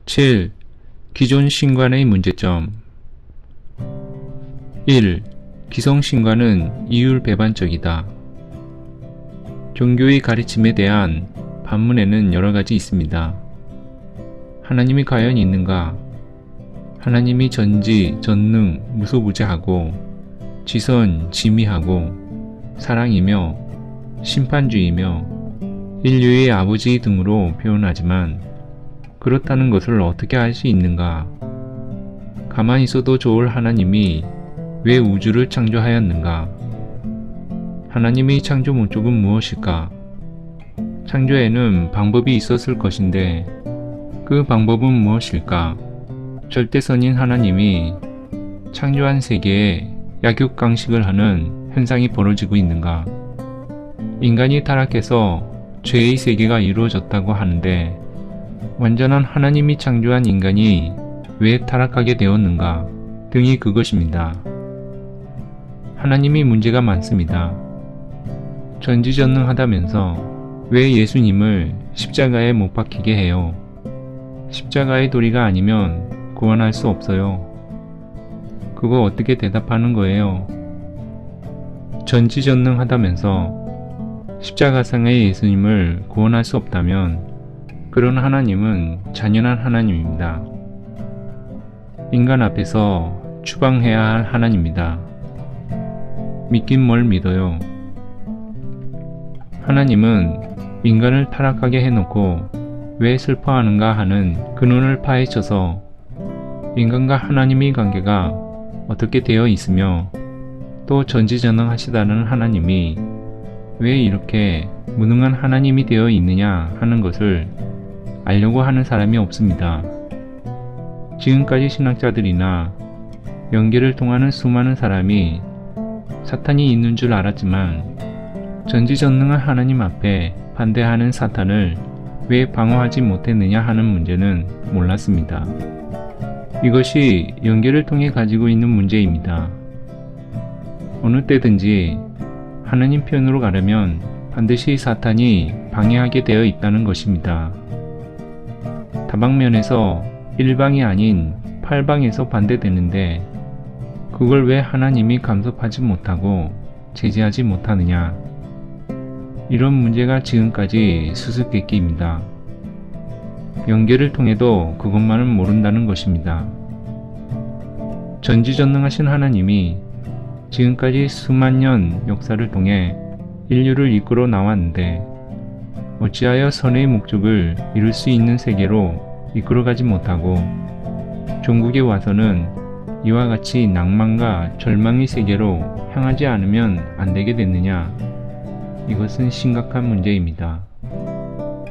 7. 기존 신관의 문제점. 1. 기성 신관은 이율배반적이다. 종교의 가르침에 대한 반문에는 여러가지 있습니다. 하나님이 과연 있는가? 하나님이 전지, 전능, 무소부재하고 지선, 지미하고 사랑이며 심판주의며 인류의 아버지 등으로 표현하지만 그렇다는 것을 어떻게 알 수 있는가? 가만히 있어도 좋을 하나님이 왜 우주를 창조하였는가? 하나님의 창조 목적은 무엇일까? 창조에는 방법이 있었을 것인데 그 방법은 무엇일까? 절대선인 하나님이 창조한 세계에 약육강식을 하는 현상이 벌어지고 있는가? 인간이 타락해서 죄의 세계가 이루어졌다고 하는데 완전한 하나님이 창조한 인간이 왜 타락하게 되었는가 등이 그것입니다. 하나님이 문제가 많습니다. 전지전능하다면서 왜 예수님을 십자가에 못 박히게 해요? 십자가의 도리가 아니면 구원할 수 없어요. 그거 어떻게 대답하는 거예요? 전지전능하다면서 십자가상의 예수님을 구원할 수 없다면 그런 하나님은 잔인한 하나님입니다. 인간 앞에서 추방해야 할 하나님입니다. 믿긴 뭘 믿어요. 하나님은 인간을 타락하게 해놓고 왜 슬퍼하는가 하는 근원을 파헤쳐서 인간과 하나님의 관계가 어떻게 되어 있으며 또 전지전능하시다는 하나님이 왜 이렇게 무능한 하나님이 되어 있느냐 하는 것을 알려고 하는 사람이 없습니다. 지금까지 신학자들이나 연계를 통하는 수많은 사람이 사탄이 있는 줄 알았지만 전지전능한 하나님 앞에 반대하는 사탄을 왜 방어하지 못했느냐 하는 문제는 몰랐습니다. 이것이 연계를 통해 가지고 있는 문제입니다. 어느 때든지 하나님 편으로 가려면 반드시 사탄이 방해하게 되어 있다는 것입니다. 다방면에서 일방이 아닌 팔방에서 반대되는데 그걸 왜 하나님이 감속하지 못하고 제재하지 못하느냐? 이런 문제가 지금까지 수수께끼입니다. 연계를 통해도 그것만은 모른다는 것입니다. 전지전능하신 하나님이 지금까지 수만 년 역사를 통해 인류를 이끌어 나왔는데 어찌하여 선의 목적을 이룰 수 있는 세계로 이끌어가지 못하고 종국에 와서는 이와 같이 낭만과 절망의 세계로 향하지 않으면 안 되게 됐느냐? 이것은 심각한 문제입니다.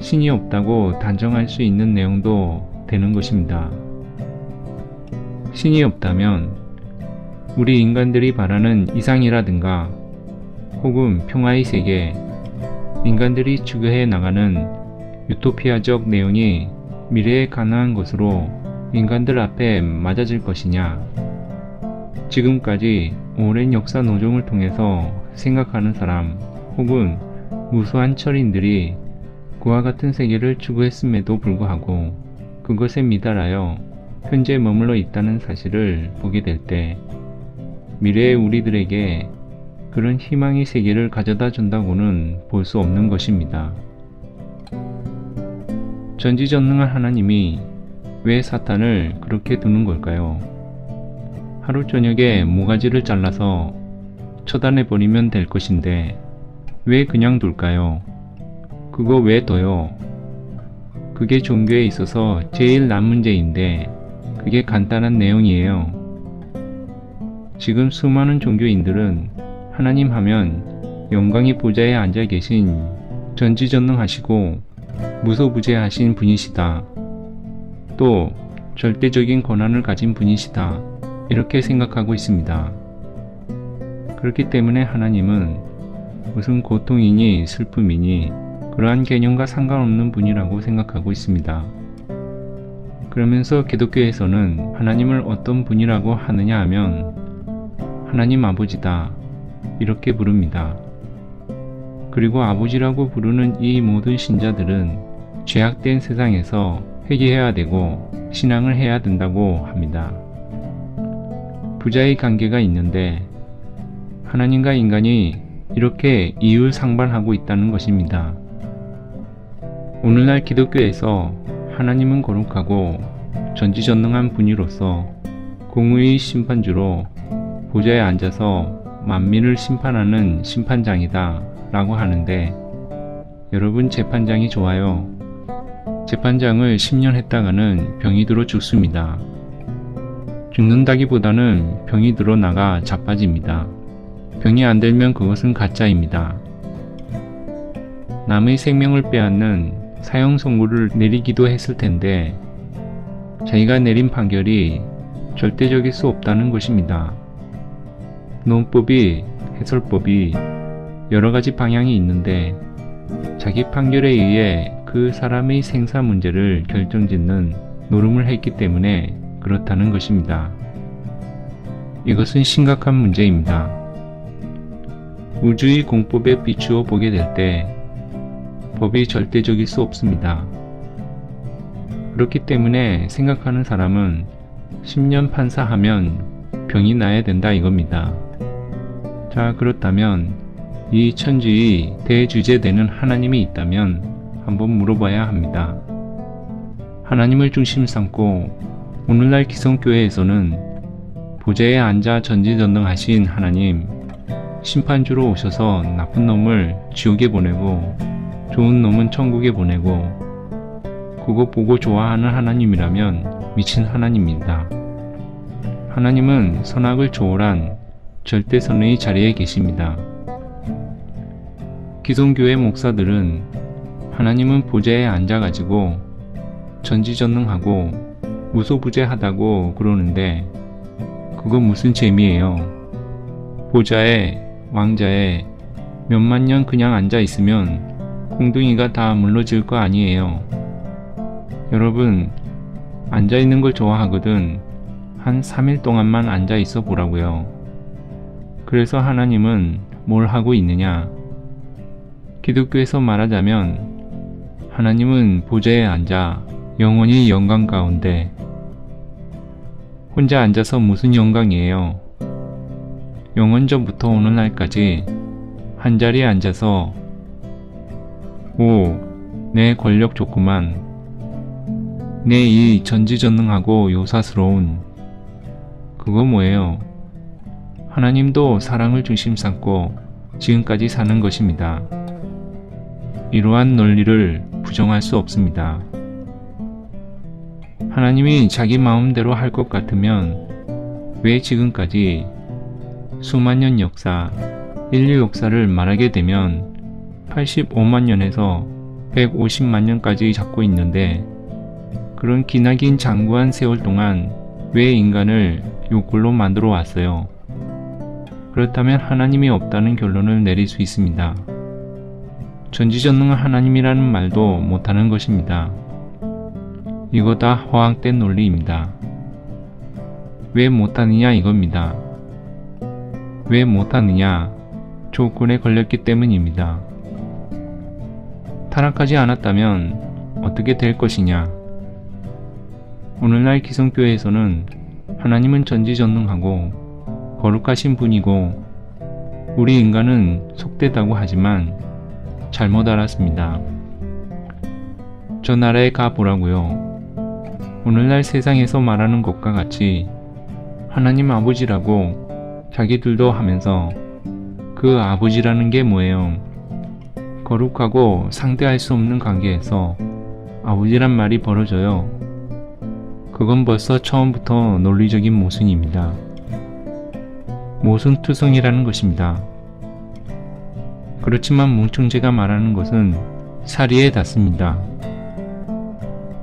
신이 없다고 단정할 수 있는 내용도 되는 것입니다. 신이 없다면 우리 인간들이 바라는 이상이라든가 혹은 평화의 세계, 인간들이 추구해 나가는 유토피아적 내용이 미래에 가능한 것으로 인간들 앞에 맞아질 것이냐? 지금까지 오랜 역사 노정을 통해서 생각하는 사람 혹은 무수한 철인들이 그와 같은 세계를 추구했음에도 불구하고 그것에 미달하여 현재 머물러 있다는 사실을 보게 될 때 미래의 우리들에게 그런 희망의 세계를 가져다 준다고는 볼 수 없는 것입니다. 전지전능한 하나님이 왜 사탄을 그렇게 두는 걸까요? 하루 저녁에 모가지를 잘라서 처단해버리면 될 것인데 왜 그냥 둘까요? 그거 왜 둬요? 그게 종교에 있어서 제일 난 문제인데 그게 간단한 내용이에요. 지금 수많은 종교인들은 하나님 하면 영광의 보좌에 앉아 계신 전지전능하시고 무소부재하신 분이시다. 또 절대적인 권한을 가진 분이시다. 이렇게 생각하고 있습니다. 그렇기 때문에 하나님은 무슨 고통이니 슬픔이니 그러한 개념과 상관없는 분이라고 생각하고 있습니다. 그러면서 기독교에서는 하나님을 어떤 분이라고 하느냐 하면 하나님 아버지다 이렇게 부릅니다. 그리고 아버지라고 부르는 이 모든 신자들은 죄악된 세상에서 회개해야 되고 신앙을 해야 된다고 합니다. 부자의 관계가 있는데 하나님과 인간이 이렇게 이율상반하고 있다는 것입니다. 오늘날 기독교에서 하나님은 거룩하고 전지전능한 분이로서 공의의 심판주로 보좌에 앉아서 만민을 심판하는 심판장이다 라고 하는데, 여러분, 재판장이 좋아요. 재판장을 10년 했다가는 병이 들어 죽습니다. 죽는다기보다는 병이 들어 나가 자빠집니다. 병이 안 들면 그것은 가짜입니다. 남의 생명을 빼앗는 사형 선고를 내리기도 했을 텐데 자기가 내린 판결이 절대적일 수 없다는 것입니다. 논법이, 해설법이 여러 가지 방향이 있는데 자기 판결에 의해 그 사람의 생사 문제를 결정짓는 노름을 했기 때문에 그렇다는 것입니다. 이것은 심각한 문제입니다. 우주의 공법에 비추어 보게 될 때 법이 절대적일 수 없습니다. 그렇기 때문에 생각하는 사람은 10년 판사하면 병이 나야 된다 이겁니다. 자, 그렇다면 이 천지의 대주제되는 하나님이 있다면 한번 물어봐야 합니다. 하나님을 중심 삼고 오늘날 기성교회에서는 보좌에 앉아 전지전능하신 하나님, 심판주로 오셔서 나쁜 놈을 지옥에 보내고 좋은 놈은 천국에 보내고 그거 보고 좋아하는 하나님이라면 미친 하나님입니다. 하나님은 선악을 초월한 절대선의 자리에 계십니다. 기성교회 목사들은 하나님은 보좌에 앉아가지고 전지전능하고 무소부재하다고 그러는데 그건 무슨 재미예요? 보좌에, 왕자에 몇만 년 그냥 앉아있으면 콩둥이가 다 물러질 거 아니에요. 여러분, 앉아있는 걸 좋아하거든 한 3일 동안만 앉아있어 보라고요. 그래서 하나님은 뭘 하고 있느냐? 기독교에서 말하자면 하나님은 보좌에 앉아 영원히 영광 가운데, 혼자 앉아서 무슨 영광이에요? 영원전부터 오늘날까지 한자리에 앉아서 오, 내 권력 좋구만, 내 이 전지전능하고 요사스러운, 그거 뭐예요? 하나님도 사랑을 중심 삼고 지금까지 사는 것입니다. 이러한 논리를 부정할 수 없습니다. 하나님이 자기 마음대로 할 것 같으면 왜 지금까지 수만 년 역사, 인류 역사를 말하게 되면 85만 년에서 150만 년까지 잡고 있는데, 그런 기나긴 장구한 세월 동안 왜 인간을 요꼴로 만들어 왔어요? 그렇다면 하나님이 없다는 결론을 내릴 수 있습니다. 전지전능한 하나님이라는 말도 못하는 것입니다. 이거 다 허황된 논리입니다. 왜 못하느냐 이겁니다. 왜 못하느냐? 조건에 걸렸기 때문입니다. 타락하지 않았다면 어떻게 될 것이냐? 오늘날 기성교회에서는 하나님은 전지전능하고 거룩하신 분이고 우리 인간은 속되다고 하지만 잘못 알았습니다. 저 나라에 가보라고요. 오늘날 세상에서 말하는 것과 같이 하나님 아버지라고 자기들도 하면서 그 아버지라는 게 뭐예요? 거룩하고 상대할 수 없는 관계에서 아버지란 말이 벌어져요. 그건 벌써 처음부터 논리적인 모순입니다. 모순투성이라는 것입니다. 그렇지만 뭉청제가 말하는 것은 사리에 닿습니다.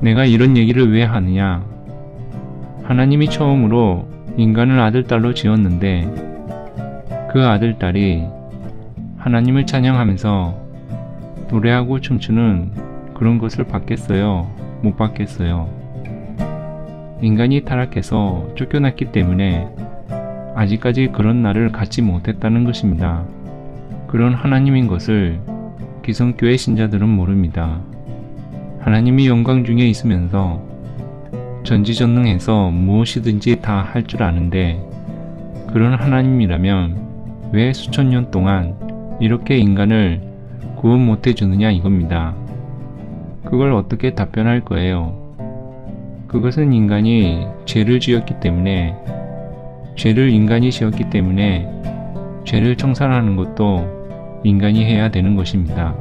내가 이런 얘기를 왜 하느냐? 하나님이 처음으로 인간을 아들딸로 지었는데 그 아들딸이 하나님을 찬양하면서 노래하고 춤추는 그런 것을 받겠어요? 못 받겠어요? 인간이 타락해서 쫓겨났기 때문에 아직까지 그런 날을 갖지 못했다는 것입니다. 그런 하나님인 것을 기성교회 신자들은 모릅니다. 하나님이 영광 중에 있으면서 전지전능해서 무엇이든지 다 할 줄 아는데, 그런 하나님이라면 왜 수천 년 동안 이렇게 인간을 구원 못 해주느냐 이겁니다. 그걸 어떻게 답변할 거예요? 그것은 인간이 죄를 지었기 때문에, 죄를 인간이 지었기 때문에 죄를 청산하는 것도 인간이 해야 되는 것입니다.